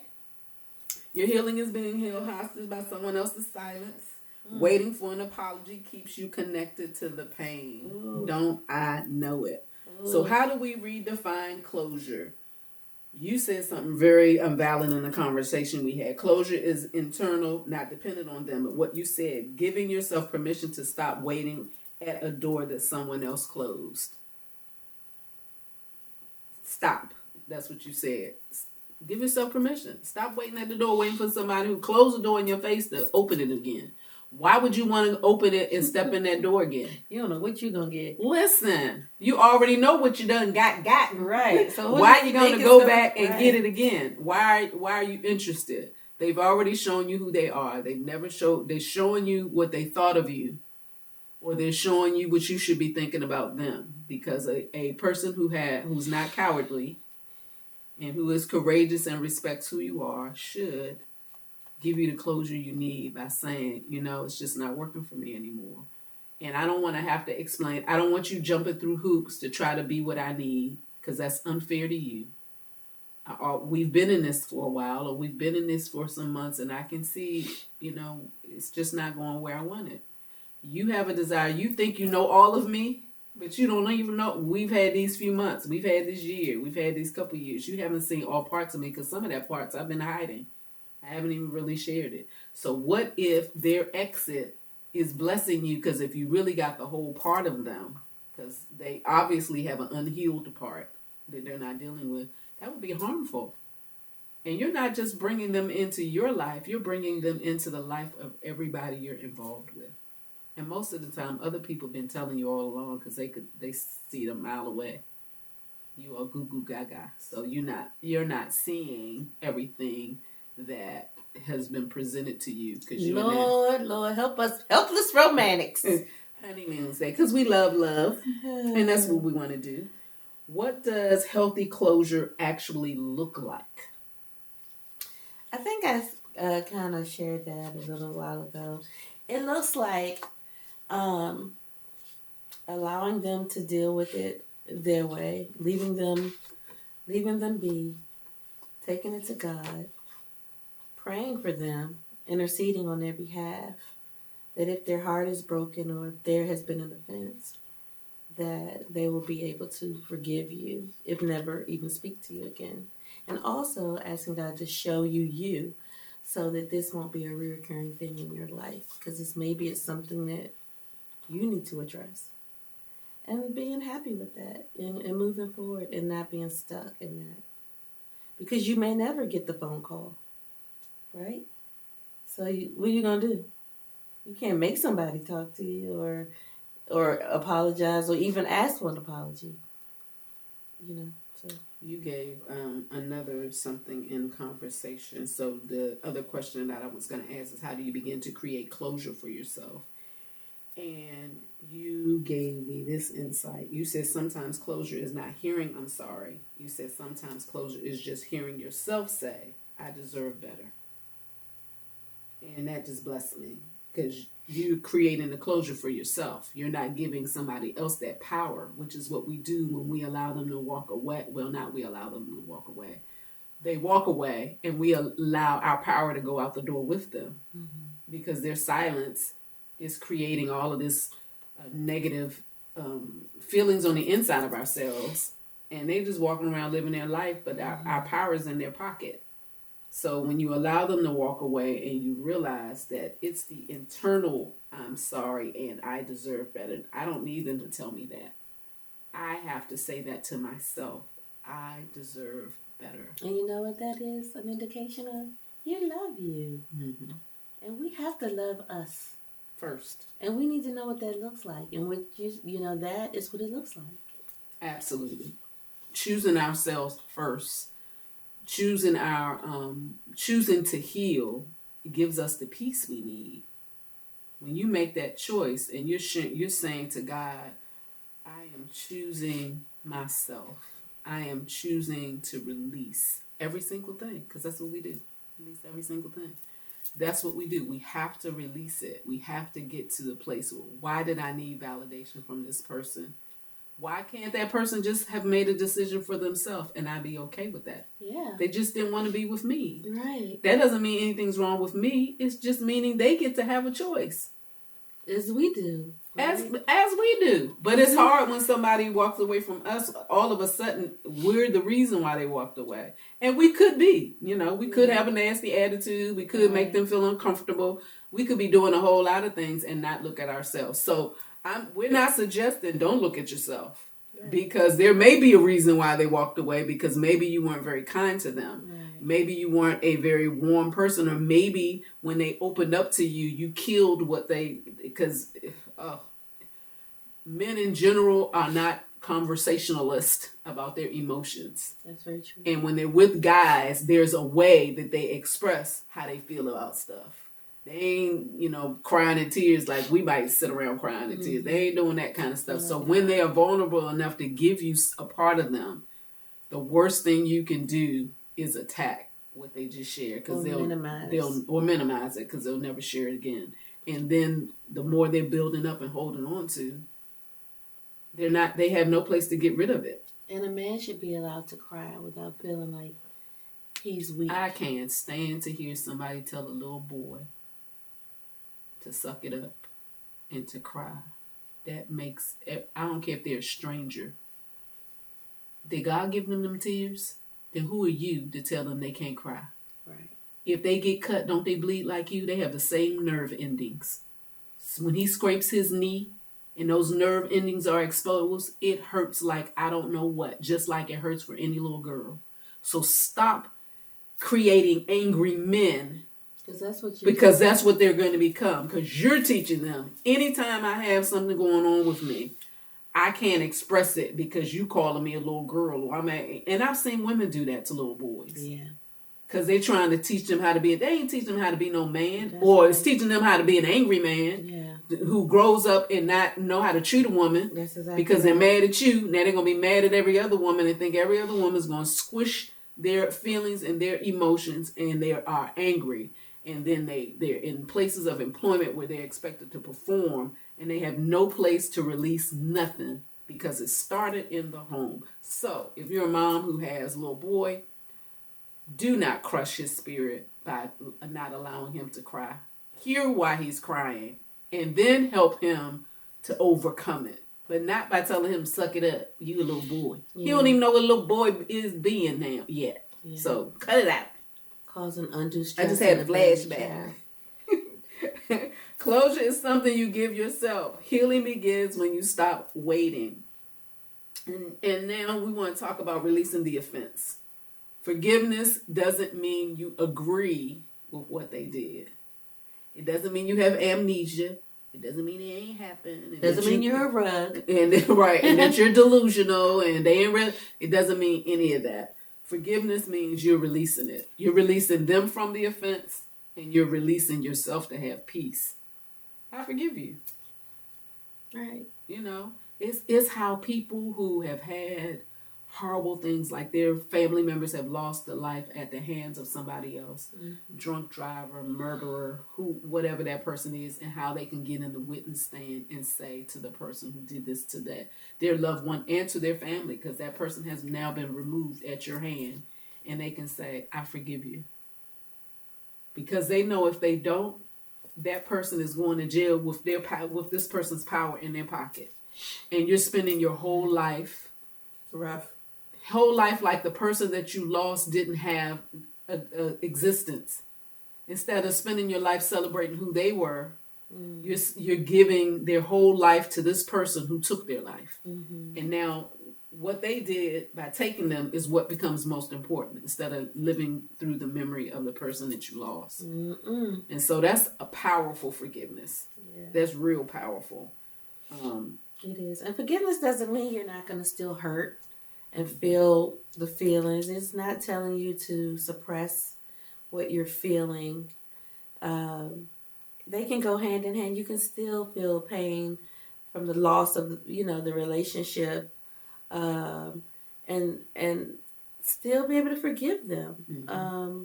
Your healing is being held hostage by someone else's silence. Waiting for an apology keeps you connected to the pain. Ooh. Don't I know it? Ooh. So how do we redefine closure? You said something very valid in the conversation we had. Closure is internal, not dependent on them. But what you said, giving yourself permission to stop waiting at a door that someone else closed. Stop. That's what you said. Give yourself permission. Stop waiting at the door, waiting for somebody who closed the door in your face to open it again. Why would you want to open it and step in that door again? You don't know what you're going to get. Listen, you already know what you done gotten. Right. So why are you going to go back and get it again? Why are you interested? They've already shown you who they are. They're showing you what they thought of you. Or they're showing you what you should be thinking about them. Because a person who's not cowardly and who is courageous and respects who you are should give you the closure you need by saying, it's just not working for me anymore. And I don't want to have to explain. I don't want you jumping through hoops to try to be what I need, because that's unfair to you. We've been in this for a while, or we've been in this for some months, and I can see, it's just not going where I want it. You have a desire. You think you know all of me, but you don't even know. We've had these few months. We've had this year. We've had these couple years. You haven't seen all parts of me, because some of that parts I've been hiding. I haven't even really shared it. So what if their exit is blessing you? Because if you really got the whole part of them, because they obviously have an unhealed part that they're not dealing with, that would be harmful. And you're not just bringing them into your life, you're bringing them into the life of everybody you're involved with. And most of the time, other people have been telling you all along, because they see it a mile away. You are goo goo gaga. So you're not seeing everything that has been presented to you, because Lord help us, helpless romantics. Honeymoon say, because we love, and that's what we want to do. What does healthy closure actually look like? I think I kind of shared that a little while ago. It looks like allowing them to deal with it their way, leaving them be, taking it to God, praying for them, interceding on their behalf, that if their heart is broken or if there has been an offense, that they will be able to forgive you, if never even speak to you again. And also asking God to show you, so that this won't be a recurring thing in your life, because it's something that you need to address. And being happy with that and moving forward and not being stuck in that. Because you may never get the phone call. Right? So what are you going to do? You can't make somebody talk to you or apologize or even ask for an apology. So. You gave another something in conversation. So the other question that I was going to ask is, how do you begin to create closure for yourself? And you gave me this insight. You said sometimes closure is not hearing I'm sorry. You said sometimes closure is just hearing yourself say, I deserve better. And that just blessed me, because you're creating the closure for yourself. You're not giving somebody else that power, which is what we do when we allow them to walk away. Well, not we allow them to walk away. They walk away, and we allow our power to go out the door with them, because their silence is creating all of this negative feelings on the inside of ourselves. And they're just walking around living their life, but our power is in their pocket. So when you allow them to walk away and you realize that it's the internal, I'm sorry and I deserve better. I don't need them to tell me that. I have to say that to myself. I deserve better. And you know what that is? An indication of you love you. Mm-hmm. And we have to love us First. And we need to know what that looks like. And what that is what it looks like. Absolutely. Choosing ourselves first. Choosing to heal gives us the peace we need. When you make that choice and you're saying to God, I am choosing myself. I am choosing to release every single thing, because that's what we do. Release every single thing. That's what we do. We have to release it. We have to get to the place where, why did I need validation from this person? Why can't that person just have made a decision for themselves and I be okay with that? Yeah. They just didn't want to be with me. Right. That doesn't mean anything's wrong with me. It's just meaning they get to have a choice. As we do. Right? As we do. But it's hard when somebody walks away from us. All of a sudden, we're the reason why they walked away. And we could be. We could have a nasty attitude. We could make them feel uncomfortable. We could be doing a whole lot of things and not look at ourselves. So we're not suggesting don't look at yourself. Right. Because there may be a reason why they walked away, because maybe you weren't very kind to them. Right. Maybe you weren't a very warm person, or maybe when they opened up to you, you killed because men in general are not conversationalists about their emotions. That's very true. And when they're with guys, there's a way that they express how they feel about stuff. They ain't, crying in tears like we might sit around crying in tears. They ain't doing that kind of stuff. So when they are vulnerable enough to give you a part of them, the worst thing you can do is attack what they just shared, because they'll minimize it, because they'll never share it again. And then the more they're building up and holding on to, they have no place to get rid of it. And a man should be allowed to cry without feeling like he's weak. I can't stand to hear somebody tell a little boy to suck it up and to cry. That makes, I don't care if they're a stranger. Did God give them tears? Then who are you to tell them they can't cry? Right. If they get cut, don't they bleed like you? They have the same nerve endings. So when he scrapes his knee and those nerve endings are exposed, it hurts like I don't know what, just like it hurts for any little girl. So stop creating angry men, because that's what they're going to become, because you're teaching them. Anytime I have something going on with me, I can't express it because you calling me a little girl. And I've seen women do that to little boys. Yeah. Because they're trying to teach them how to be, they ain't teaching them how to be no man. Or it's teaching them how to be an angry man who grows up and not know how to treat a woman. That's exactly because they're mad at you. Now they're going to be mad at every other woman and think every other woman's going to squish their feelings and their emotions, and they are angry. And then they're in places of employment where they're expected to perform, and they have no place to release nothing because it started in the home. So if you're a mom who has a little boy, do not crush his spirit by not allowing him to cry. Hear why he's crying, and then help him to overcome it. But not by telling him, suck it up, you a little boy. Yeah. He don't even know what a little boy is being now yet. Yeah. So cut it out. Causing undue stress. I just had a flashback. Closure is something you give yourself. Healing begins when you stop waiting. And now we want to talk about releasing the offense. Forgiveness doesn't mean you agree with what they did. It doesn't mean you have amnesia. It doesn't mean it ain't happened. It doesn't mean you're a rug. And right, and that you're delusional and they ain't real. It doesn't mean any of that. Forgiveness means you're releasing it. You're releasing them from the offense, and you're releasing yourself to have peace. I forgive you. Right. It's how people who have had horrible things, like their family members have lost their life at the hands of somebody else, drunk driver, murderer, whatever that person is, and how they can get in the witness stand and say to the person who did this to their loved one and to their family, because that person has now been removed at your hand, and they can say, I forgive you. Because they know if they don't, that person is going to jail with this person's power in their pocket. And you're spending your whole life like the person that you lost didn't have a existence. Instead of spending your life celebrating who they were, You're giving their whole life to this person who took their life. Mm-hmm. And now what they did by taking them is what becomes most important instead of living through the memory of the person that you lost. Mm-mm. And so that's a powerful forgiveness. Yeah. That's real powerful. It is. And forgiveness doesn't mean you're not going to still hurt and feel the feelings. It's not telling you to suppress what you're feeling. They can go hand in hand. You can still feel pain from the loss of, the relationship, and still be able to forgive them. Mm-hmm.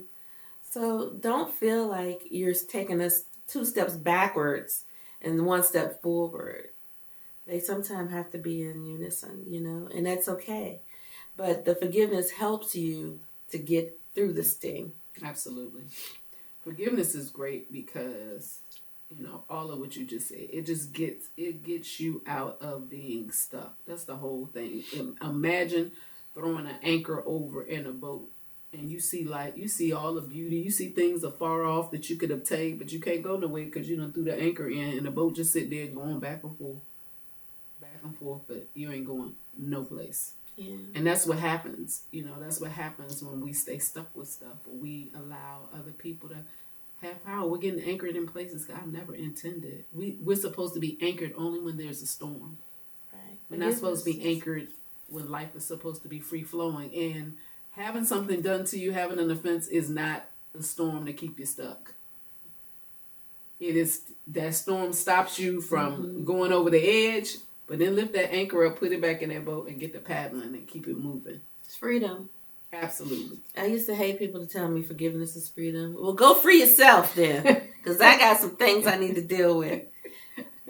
So don't feel like you're taking us 2 steps backwards and 1 step forward. They sometimes have to be in unison, and that's okay. But the forgiveness helps you to get through the sting. Absolutely. Forgiveness is great because, all of what you just said, it gets you out of being stuck. That's the whole thing. Imagine throwing an anchor over in a boat and you see all the beauty, you see things afar off that you could obtain, but you can't go nowhere because you done threw the anchor in and the boat just sit there going back and forth, but you ain't going no place. Yeah. And that's what happens. That's what happens when we stay stuck with stuff or we allow other people to have power. We're getting anchored in places God never intended. We're supposed to be anchored only when there's a storm. Right. We're not supposed to be anchored when life is supposed to be free flowing. And having something done to you, having an offense is not a storm to keep you stuck. It is that storm stops you from going over the edge, but then lift that anchor up, put it back in that boat, and get the paddling and keep it moving. It's freedom. Absolutely. I used to hate people to tell me forgiveness is freedom. Well, go free yourself then, because I got some things I need to deal with.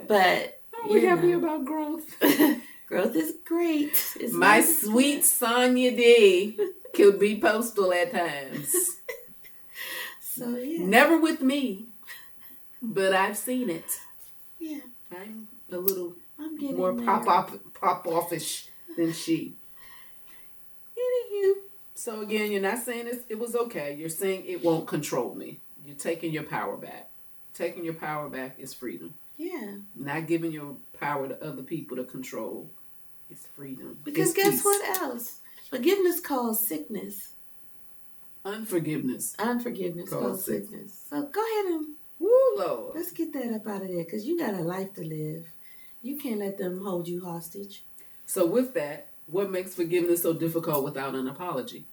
But we're happy about growth. Growth is great. It's my sweet Sonja D could be postal at times. So yeah. Never with me, but I've seen it. Yeah. I'm a little getting more pop offish than she. Anywho. So again, you're not saying it was okay. You're saying it won't control me. You're taking your power back. Taking your power back is freedom. Yeah. Not giving your power to other people to control is freedom. Because guess what else? Forgiveness causes sickness. Unforgiveness causes sickness. So go ahead and Lord. Let's get that up out of there because you got a life to live. You can't let them hold you hostage. So with that, what makes forgiveness so difficult without an apology?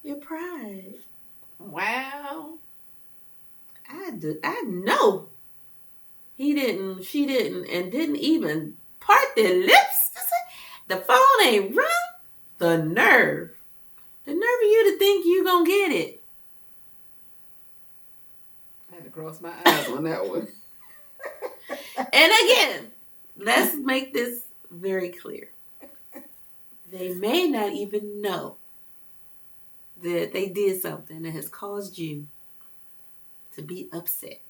Your pride. Wow. I know. He didn't, she didn't, and didn't even part their lips. The phone ain't rung. The nerve. The nerve of you to think you gonna get it. I had to cross my eyes on that one. And again, let's make this very clear. They may not even know that they did something that has caused you to be upset.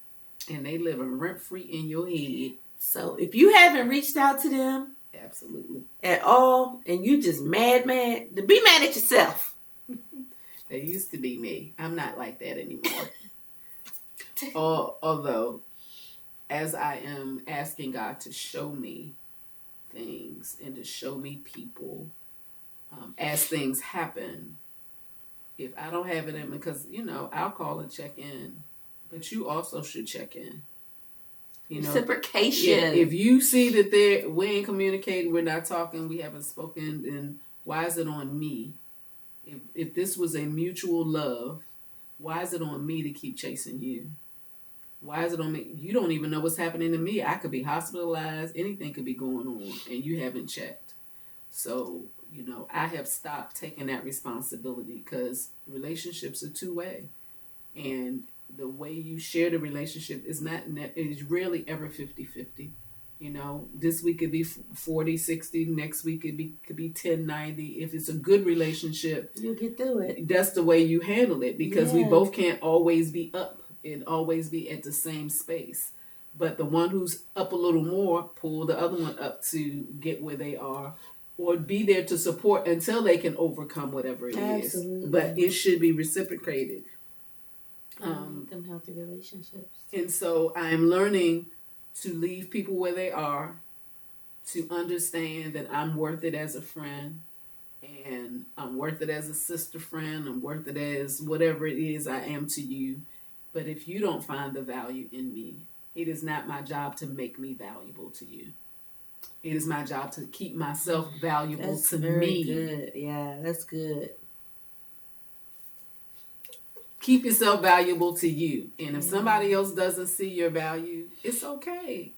And they living rent-free in your head. So if you haven't reached out to them absolutely at all, and you just mad, then be mad at yourself. They used to be me. I'm not like that anymore. Although, as I am asking God to show me things and to show me people, as things happen, if I don't have it in me, because, I'll call and check in, but you also should check in. Reciprocation. Yeah, if you see that we ain't communicating, we're not talking, we haven't spoken, then why is it on me? If this was a mutual love, why is it on me to keep chasing you? Why is it on me? You don't even know what's happening to me. I could be hospitalized. Anything could be going on, and you haven't checked. So, I have stopped taking that responsibility because relationships are two-way. And the way you share the relationship is rarely ever 50-50. This week could be 40-60, next week could be 10-90. If it's a good relationship, you'll get through it. That's the way you handle it because we both can't always be up and always be at the same space. But the one who's up a little more, pull the other one up to get where they are or be there to support until they can overcome whatever it is. But it should be reciprocated. want them healthy relationships. And so I'm learning to leave people where they are, to understand that I'm worth it as a friend, and I'm worth it as a sister friend. I'm worth it as whatever it is I am to you. But if you don't find the value in me, it is not my job to make me valuable to you. It is my job to keep myself valuable That's to very me. good. Yeah, that's good. Keep yourself valuable to you. And if somebody else doesn't see your value, it's okay.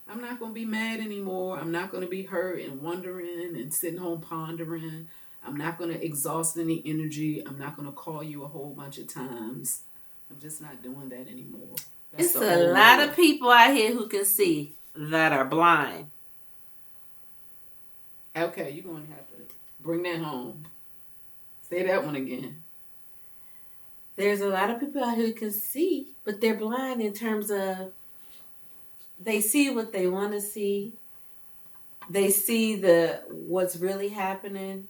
I'm not going to be mad anymore. I'm not going to be hurt and wondering and sitting home pondering. I'm not going to exhaust any energy. I'm not going to call you a whole bunch of times. I'm just not doing that anymore. It's a lot of people out here who can see that are blind. Okay, you're going to have to bring that home. Say that one again. There's a lot of people out here who can see, but they're blind in terms of they see what they want to see. They see what's really happening.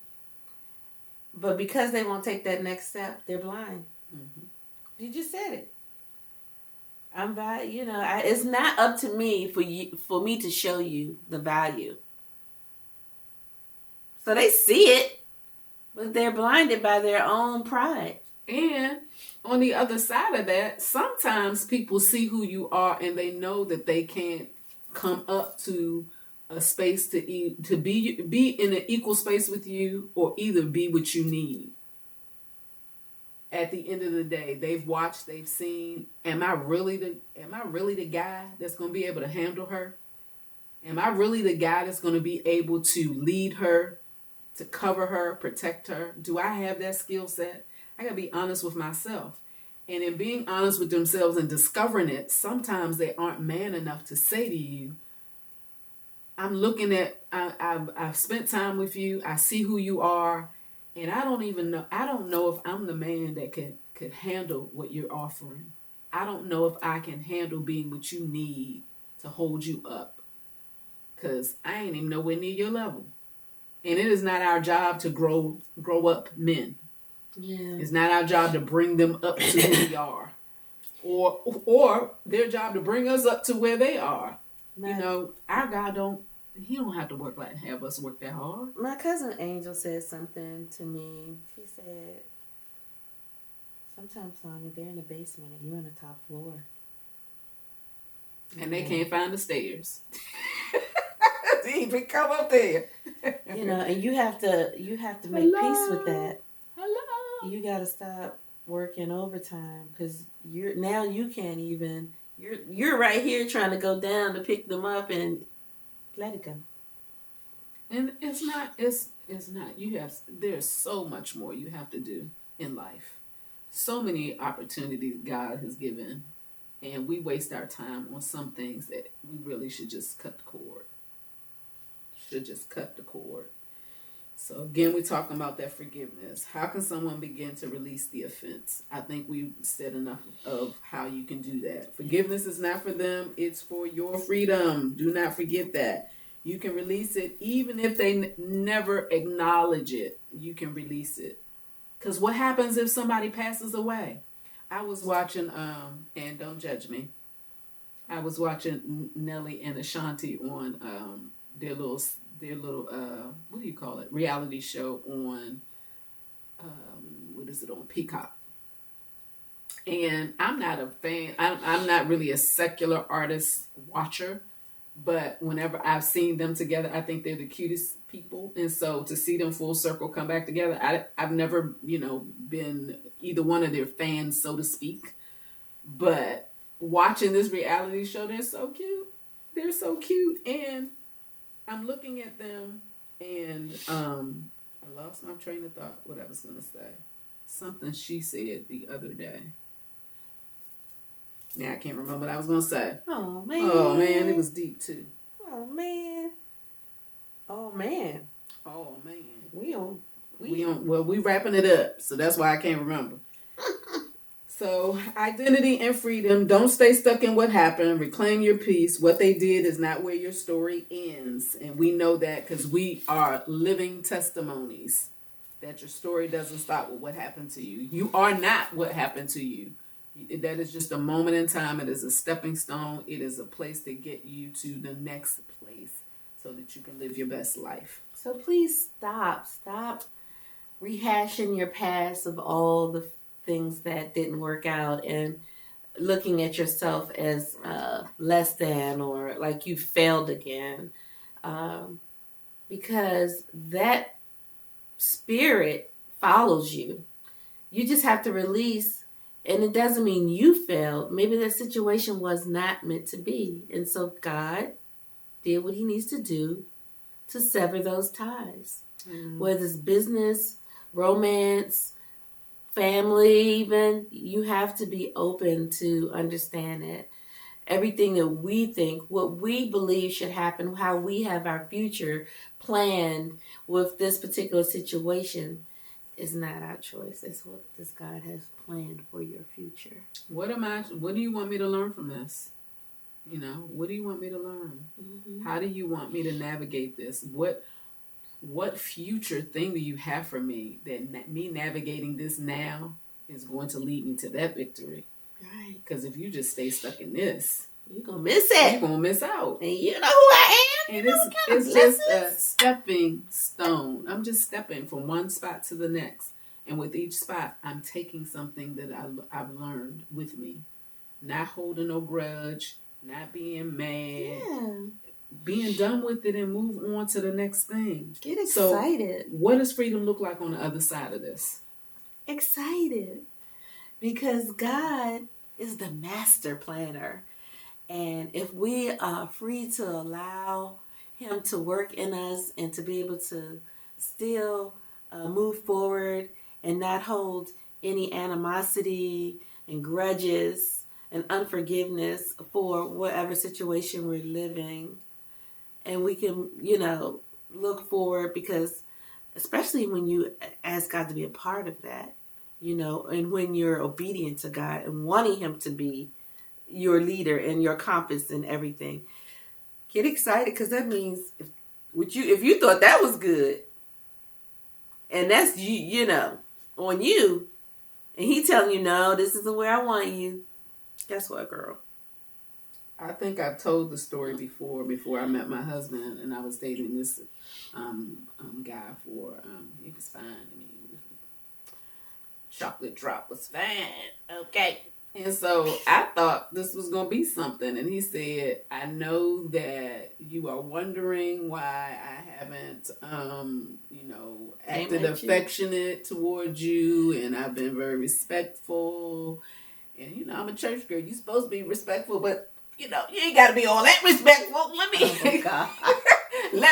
But because they won't take that next step, they're blind. Mm-hmm. You just said it. It's not up to me for me to show you the value. So they see it, but they're blinded by their own pride. And on the other side of that, sometimes people see who you are and they know that they can't come up to a space to be in an equal space with you, or either be what you need. At the end of the day, they've watched, they've seen, am I really the guy that's going to be able to handle her? Am I really the guy that's going to be able to lead her, to cover her, protect her? Do I have that skill set? I got to be honest with myself. And in being honest with themselves and discovering it, sometimes they aren't man enough to say to you, I'm looking at, I've spent time with you, I see who you are, and I don't know if I'm the man that could handle what you're offering. I don't know if I can handle being what you need to hold you up, because I ain't even nowhere near your level. And it is not our job to grow up men. Yeah. It's not our job to bring them up to who we are, or their job to bring us up to where they are. Our God don't have to have us work that hard. My cousin Angel said something to me. She said, sometimes, Sonja, they're in the basement and you're on the top floor. And they can't find the stairs. They even come up there. And you have to make peace with that. Hello. You got to stop working overtime, because you can't even. You're right here trying to go down to pick them up and let it go. And it's not. There's so much more you have to do in life. So many opportunities God has given, and we waste our time on some things that we really should just cut the cord. So again, we're talking about that forgiveness. How can someone begin to release the offense? I think we've said enough of how you can do that. Forgiveness is not for them. It's for your freedom. Do not forget that. You can release it even if they never acknowledge it. You can release it. Because what happens if somebody passes away? I was watching, and don't judge me, I was watching Nelly and Ashanti on their little what do you call it, reality show on on Peacock. And I'm not a fan, I'm not really a secular artist watcher, but whenever I've seen them together, I think they're the cutest people. And so to see them full circle come back together, I've never been either one of their fans, so to speak, but watching this reality show, they're so cute. And I'm looking at them, and I lost my train of thought, what I was going to say. Something she said the other day. Now I can't remember what I was going to say. Oh, man. Oh, man, it was deep, too. Oh, man. We wrapping it up, so that's why I can't remember. So, identity and freedom. Don't stay stuck in what happened. Reclaim your peace. What they did is not where your story ends. And we know that because we are living testimonies that your story doesn't stop with what happened to you. You are not what happened to you. That is just a moment in time. It is a stepping stone. It is a place to get you to the next place so that you can live your best life. So please stop rehashing your past of all the things that didn't work out and looking at yourself as less than or like you failed again. Because that spirit follows you. You just have to release, and it doesn't mean you failed. Maybe that situation was not meant to be. And so God did what he needs to do to sever those ties. Whether it's business, romance, family, even, you have to be open to understand it. Everything that we think, what we believe should happen, how we have our future planned with this particular situation is not our choice. It's what this God has planned for your future. What do you want me to learn from this? You know, what do you want me to learn? Mm-hmm. How do you want me to navigate this? What future thing do you have for me that me navigating this now is going to lead me to that victory? Right. Because if you just stay stuck in this, you're going to miss it. You're going to miss out. And you know who I am. And it's just a stepping stone. I'm just stepping from one spot to the next. And with each spot, I'm taking something that I've learned with me. Not holding no grudge, not being mad. Yeah. Being done with it and move on to the next thing. Get excited. So what does freedom look like on the other side of this? Excited. Because God is the master planner. And if we are free to allow him to work in us and to be able to still move forward and not hold any animosity and grudges and unforgiveness for whatever situation we're living, and we can, look forward, because especially when you ask God to be a part of that, and when you're obedient to God and wanting him to be your leader and your compass and everything, get excited, because that means if you thought that was good and that's on you, and he telling you, no, this isn't where I want you, guess what, girl? I think I've told the story before I met my husband, and I was dating this guy for he was fine. I mean, chocolate drop was fine. Okay. And so I thought this was going to be something. And he said, I know that you are wondering why I haven't, acted affectionate towards you. And I've been very respectful. And, I'm a church girl. You're supposed to be respectful, but, you ain't got to be all that respectful. Let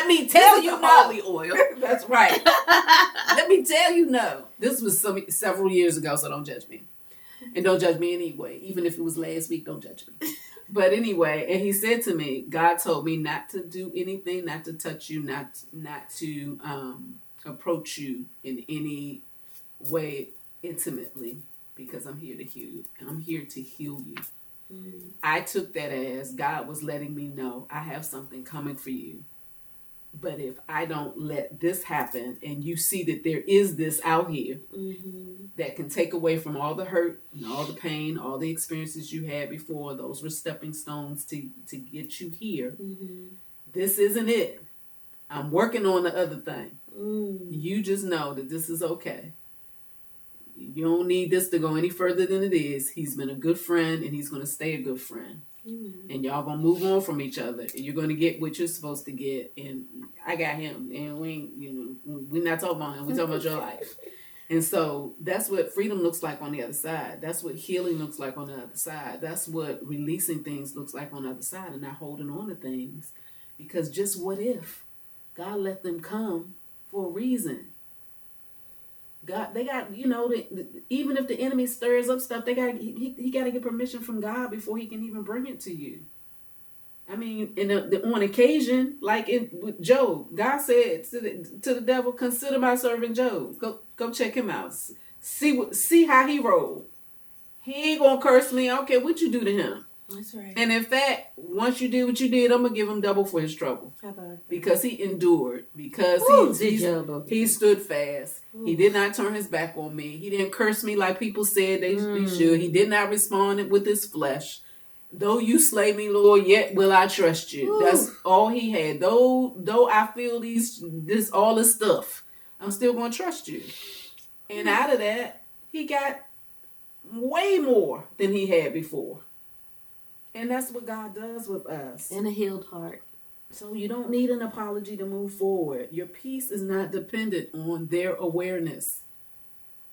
me tell you no. Holy oil. That's right. Let me tell you no. This was several years ago, so don't judge me. And don't judge me anyway. Even if it was last week, don't judge me. But anyway, and he said to me, God told me not to do anything, not to touch you, not to approach you in any way intimately, because I'm here to heal you. I'm here to heal you. Mm. I took that as God was letting me know I have something coming for you. But if I don't let this happen, and you see that there is this out here that can take away from all the hurt and all the pain, all the experiences you had before, those were stepping stones to get you here. Mm-hmm. This isn't it. I'm working on the other thing. You just know that this is okay. You don't need this to go any further than it is. He's been a good friend, and he's going to stay a good friend. Mm-hmm. And y'all gonna move on from each other, and you're gonna get what you're supposed to get. And I got him, and we ain't, we're not talking about him. We're talking about your life. And so that's what freedom looks like on the other side. That's what healing looks like on the other side. That's what releasing things looks like on the other side, and not holding on to things. Because just what if God let them come for a reason? God, they got, even if the enemy stirs up stuff, he got to get permission from God before he can even bring it to you. I mean, on occasion, like with Job, God said to the devil, "Consider my servant Job. Go check him out. See how he rolled. He ain't gonna curse me. I don't care what you do to him. That's right. And in fact, once you did what you did, I'm gonna give him double for his trouble. How about that? Because he endured. Because he stood fast. Ooh. He did not turn his back on me. He didn't curse me like people said they should. He did not respond with his flesh. Though you slay me, Lord, yet will I trust you. Ooh. That's all he had. Though I feel all this stuff, I'm still gonna trust you. And out of that, he got way more than he had before. And that's what God does with us. And a healed heart. So you don't need an apology to move forward. Your peace is not dependent on their awareness.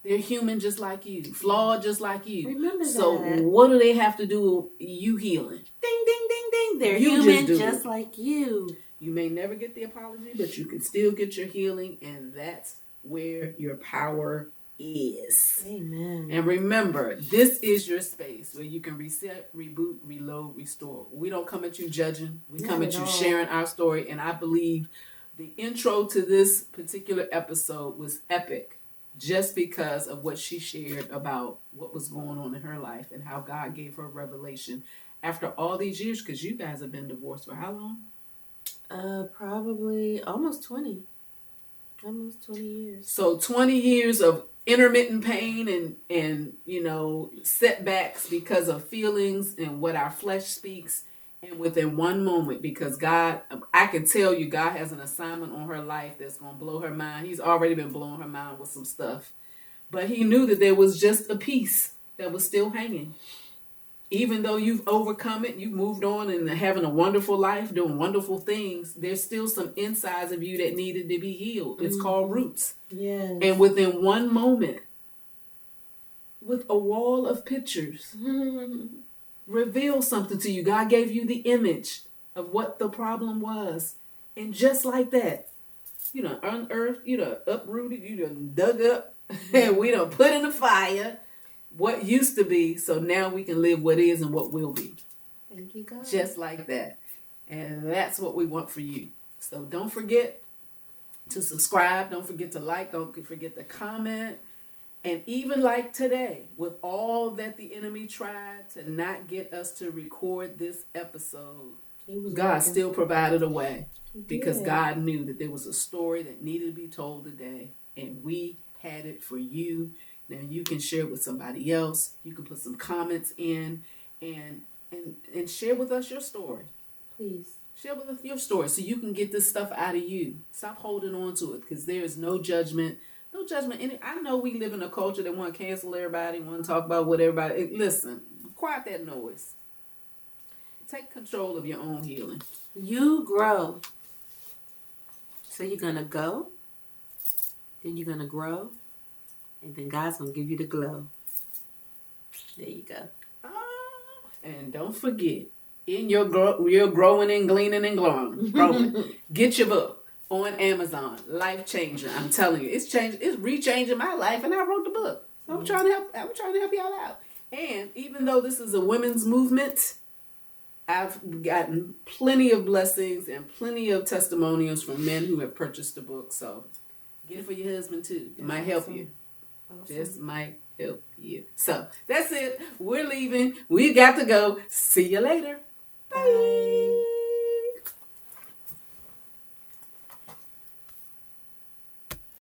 They're human just like you, flawed just like you. Remember so that. What do they have to do with you healing? Ding, ding, ding, ding. They're You human just just like you. You may never get the apology, but you can still get your healing, and that's where your power is. Amen. And remember, this is your space where you can reset, reboot, reload, restore. We don't come at you judging. We come at you sharing our story. And I believe the intro to this particular episode was epic just because of what she shared about what was going on in her life and how God gave her revelation after all these years, because you guys have been divorced for how long? Probably almost 20. Almost 20 years. So 20 years of intermittent pain and setbacks because of feelings and what our flesh speaks, and within one moment, because God, I can tell you, God has an assignment on her life that's going to blow her mind. He's already been blowing her mind with some stuff, but he knew that there was just a piece that was still hanging. Even though you've overcome it, you've moved on and having a wonderful life, doing wonderful things, there's still some insides of you that needed to be healed. It's called roots. Yes. And within one moment, with a wall of pictures, reveal something to you. God gave you the image of what the problem was. And just like that, you done unearthed, you done uprooted, you done dug up, and we done put in the fire what used to be, so now we can live what is and what will be. Thank you, God. Just like that. And that's what we want for you. So don't forget to subscribe. Don't forget to like. Don't forget to comment. And even like today, with all that the enemy tried to not get us to record this episode, God still provided a way. Because God knew that there was a story that needed to be told today. And we had it for you. Now you can share it with somebody else. You can put some comments in and share with us your story. Please. Share with us your story so you can get this stuff out of you. Stop holding on to it, because there is no judgment. No judgment. And I know we live in a culture that want to cancel everybody, want to talk about what everybody... Listen, quiet that noise. Take control of your own healing. You grow. So you're going to go. Then you're going to grow. And then God's going to give you the glow. There you go. And don't forget, in your growing and gleaning and growing, get your book on Amazon. Life changer. I'm telling you, it's rechanging my life, and I wrote the book. So I'm trying to help y'all out. And even though this is a women's movement, I've gotten plenty of blessings and plenty of testimonials from men who have purchased the book. So get it for your husband too. It might help you. Awesome. Just might help you. So that's it. We're leaving. We got to go. See you later. Bye.